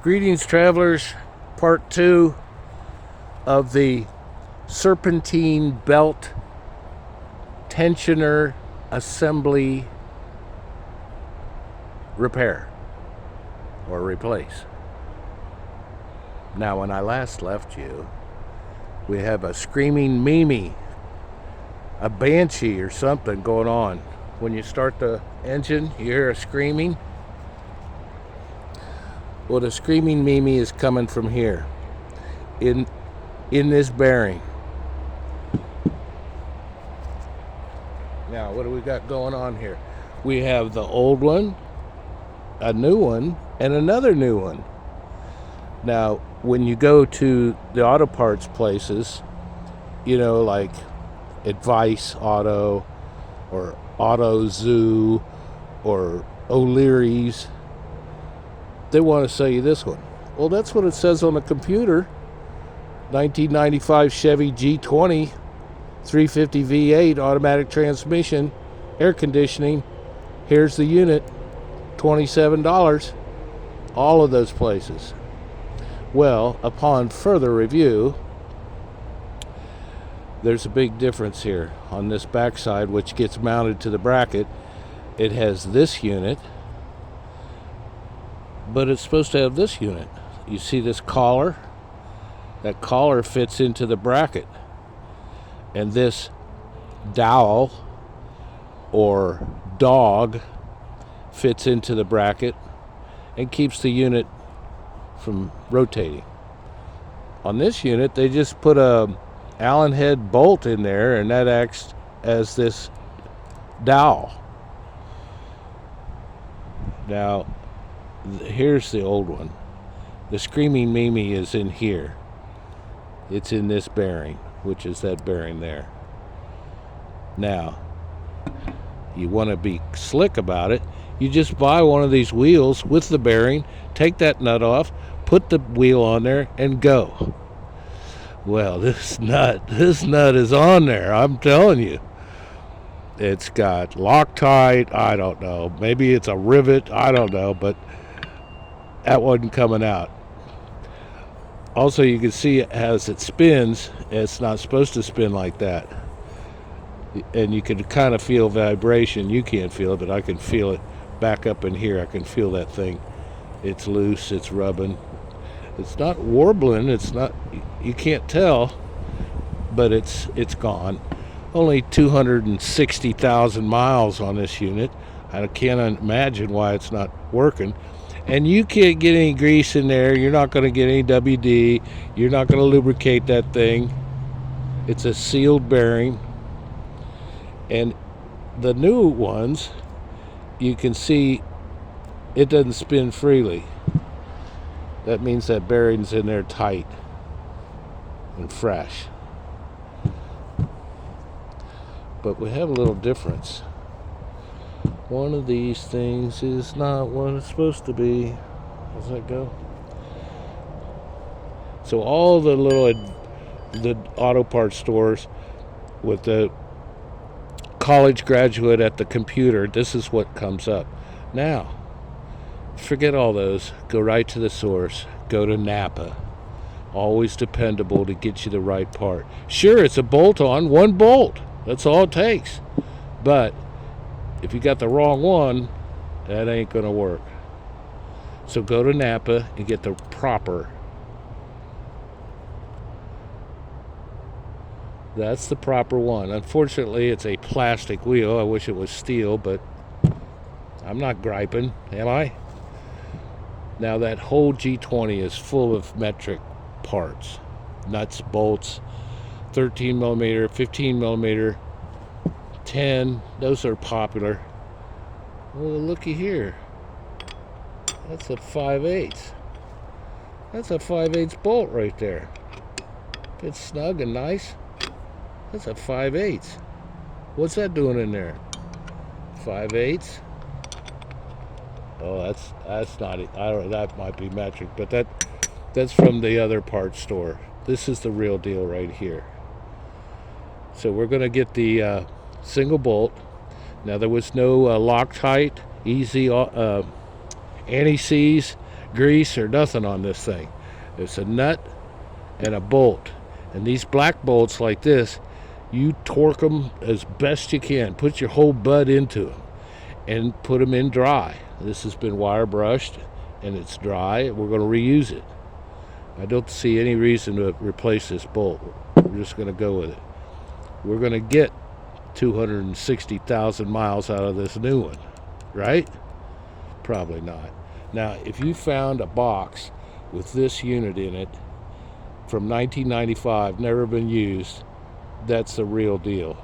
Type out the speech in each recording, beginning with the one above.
Greetings, travelers. Part 2 of the Serpentine Belt Tensioner Assembly Repair or Replace. Now, when I last left you, we have a screaming Mimi, a banshee or something going on. When you start the engine, you hear a screaming. Well, the screaming Mimi is coming from here, in this bearing. Now, what do we got going on here? We have the old one, a new one, and another new one. Now, when you go to the auto parts places, you know, like Advice Auto or Auto Zoo or O'Leary's, they want to sell you this one. Well, that's what it says on the computer. 1995 Chevy G20 350 V8 automatic transmission, air conditioning. Here's the unit, $27. All of those places. Well, upon further review, there's a big difference here. On this backside, which gets mounted to the bracket, it has this unit, but it's supposed to have this unit. You see this collar? That collar fits into the bracket. And this dowel or dog fits into the bracket and keeps the unit from rotating. On this unit, they just put a Allen head bolt in there, and that acts as this dowel. Now, here's the old one. The screaming Mimi is in here. It's in this bearing, which is that bearing there. Now, you want to be slick about it. You just buy one of these wheels with the bearing, take that nut off, put the wheel on there, and go. Well, this nut is on there, I'm telling you. It's got Loctite, I don't know. Maybe it's a rivet, I don't know, but that wasn't coming out. Also, you can see as it spins, it's not supposed to spin like that. And you can kind of feel vibration. You can't feel it, but I can feel it back up in here. I can feel that thing. It's loose, it's rubbing. It's not warbling, it's not, you can't tell, but it's gone. Only 260,000 miles on this unit. I can't imagine why it's not working. And you can't get any grease in there. You're not going to get any WD. You're not going to lubricate that thing. It's a sealed bearing. And the new ones, you can see it doesn't spin freely. That means that bearing's in there tight and fresh. But we have a little difference. One of these things is not what it's supposed to be. How's that go? So all the auto parts stores with the college graduate at the computer, this is what comes up. Now, forget all those. Go right to the source. Go to Napa. Always dependable to get you the right part. Sure, it's a bolt-on, one bolt. That's all it takes. But if you got the wrong one, that ain't going to work. So go to Napa and get the proper. That's the proper one. Unfortunately, it's a plastic wheel. I wish it was steel, but I'm not griping, am I? Now, that whole G20 is full of metric parts. Nuts, bolts, 13 millimeter, 15 millimeter, 10, those are popular. Well, looky here. That's a 5/8. That's a 5/8 bolt right there. It's snug and nice. That's a 5/8. What's that doing in there? 5/8. Oh, that's not it. I don't. That might be metric, but that's from the other parts store. This is the real deal right here. So we're going to get the single bolt. Now, there was no Loctite, easy anti-seize, grease or nothing on this thing. It's a nut and a bolt. And these black bolts like this, you torque them as best you can. Put your whole butt into them and put them in dry. This has been wire brushed and it's dry. We're going to reuse it. I don't see any reason to replace this bolt. We're just going to go with it. We're going to get 260,000 miles out of this new one, right? Probably not. Now, if you found a box with this unit in it from 1995, never been used, that's the real deal.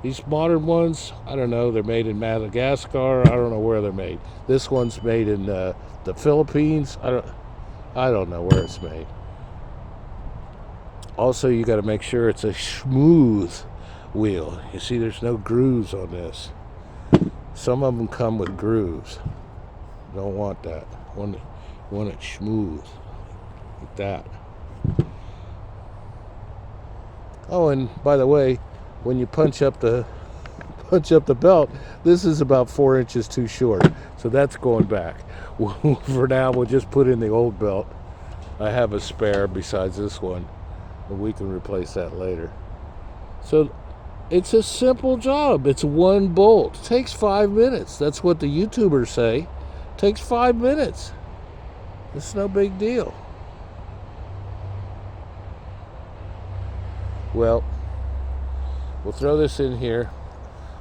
These modern ones, I don't know, they're made in Madagascar. I don't know where they're made. This one's made in the Philippines. I don't know where it's made. Also, you got to make sure it's a smooth wheel. You see, there's no grooves on this. Some of them come with grooves. Don't want that. Want it smooth, like that. Oh, and by the way, when you punch up the belt, this is about 4 inches too short, so that's going back. For now, we'll just put in the old belt. I have a spare besides this one, and we can replace that later. So it's a simple job. It's one bolt. It takes 5 minutes. That's what the YouTubers say. It takes 5 minutes. It's no big deal. Well, we'll throw this in here.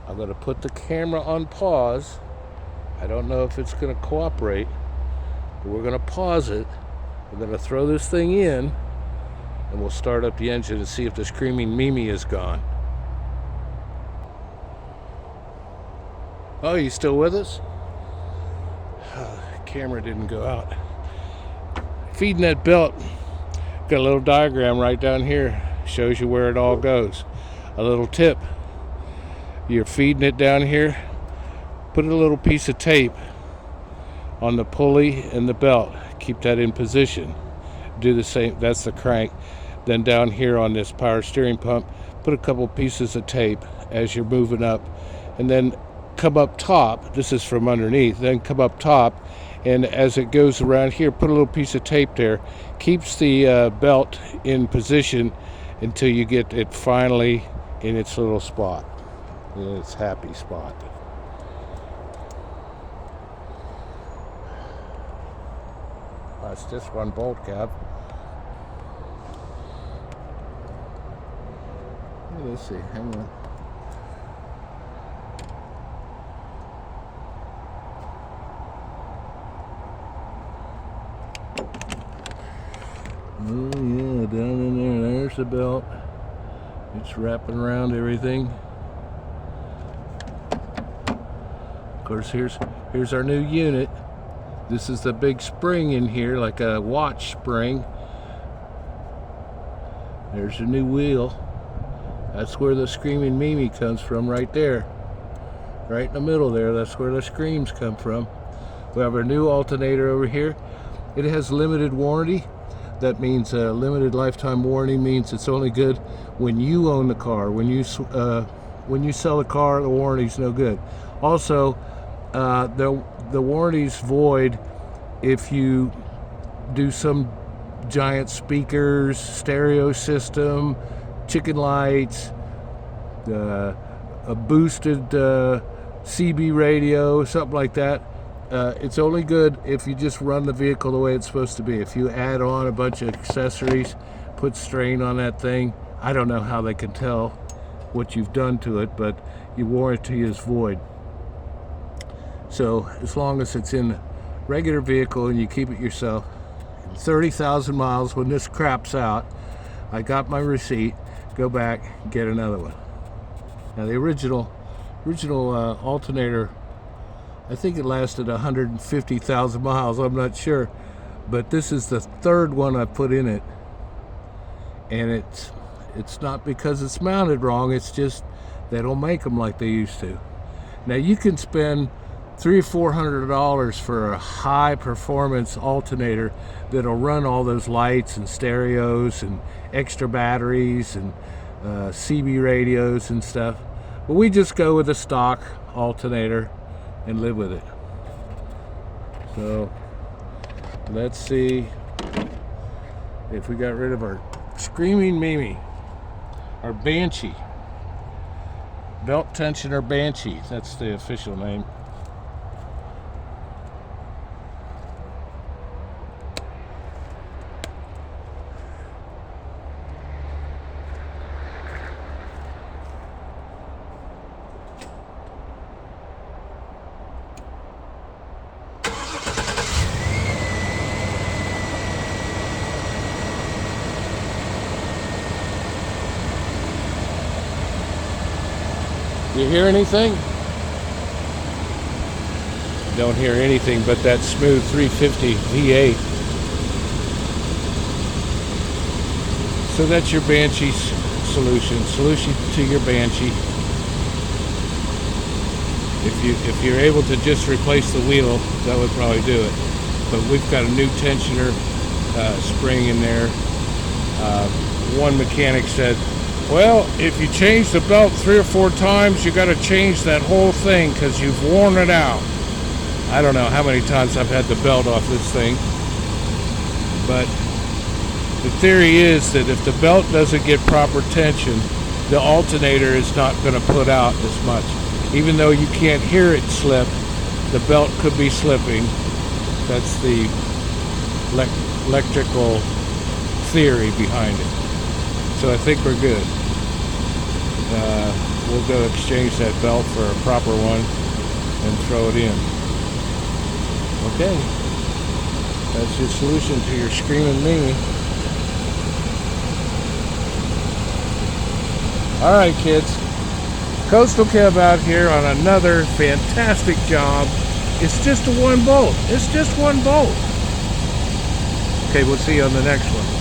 I'm going to put the camera on pause. I don't know if it's going to cooperate, but we're going to pause it. We're going to throw this thing in, and we'll start up the engine and see if the Screaming Mimi is gone. Oh, you still with us? Camera didn't go out. Feeding that belt. Got a little diagram right down here. Shows you where it all goes. A little tip. You're feeding it down here. Put a little piece of tape on the pulley and the belt. Keep that in position. Do the same. That's the crank. Then down here on this power steering pump, put a couple pieces of tape as you're moving up, and then come up top. This is from underneath. Then come up top, and as it goes around here, put a little piece of tape there. Keeps the belt in position until you get it finally in its little spot, in its happy spot. That's just one bolt cap. Let's see, hang on. Oh yeah, down in there, there's the belt. It's wrapping around everything. Of course, here's our new unit. This is the big spring in here, like a watch spring. There's your new wheel. That's where the Screaming Mimi comes from, right there. Right in the middle there, that's where the screams come from. We have our new alternator over here. It has limited warranty. That means limited lifetime warranty means it's only good when you own the car. When you sell the car, the warranty's no good. Also, the warranty's void if you do some giant speakers, stereo system, chicken lights, a boosted CB radio, something like that. It's only good if you just run the vehicle the way it's supposed to be. If you add on a bunch of accessories, put strain on that thing, I don't know how they can tell what you've done to it, but your warranty is void. So as long as it's in a regular vehicle and you keep it yourself, 30,000 miles, when this craps out, I got my receipt, go back, get another one. Now the original alternator, I think it lasted 150,000 miles, I'm not sure, but this is the third one I put in it, and it's not because it's mounted wrong, it's just they don't make them like they used to. Now you can spend $300 or $400 for a high performance alternator that'll run all those lights and stereos and extra batteries and CB radios and stuff, but we just go with a stock alternator and live with it. So Let's see if we got rid of our Screaming Mimi, our Banshee. Belt tensioner Banshee, that's the official name. You hear anything? Don't hear anything but that smooth 350 V8. So that's your Banshee solution to your Banshee. If you're able to just replace the wheel, that would probably do it. But we've got a new tensioner spring in there. One mechanic said, well, if you change the belt 3 or 4 times, you got to change that whole thing because you've worn it out. I don't know how many times I've had the belt off this thing, but the theory is that if the belt doesn't get proper tension, the alternator is not going to put out as much. Even though you can't hear it slip, the belt could be slipping. That's the electrical theory behind it. So I think we're good. We'll go exchange that belt for a proper one and throw it in. Okay, that's your solution to your Screaming Mimi. All right, kids. Coastal Kev out here on another fantastic job. It's just a one bolt. It's just one bolt. Okay, we'll see you on the next one.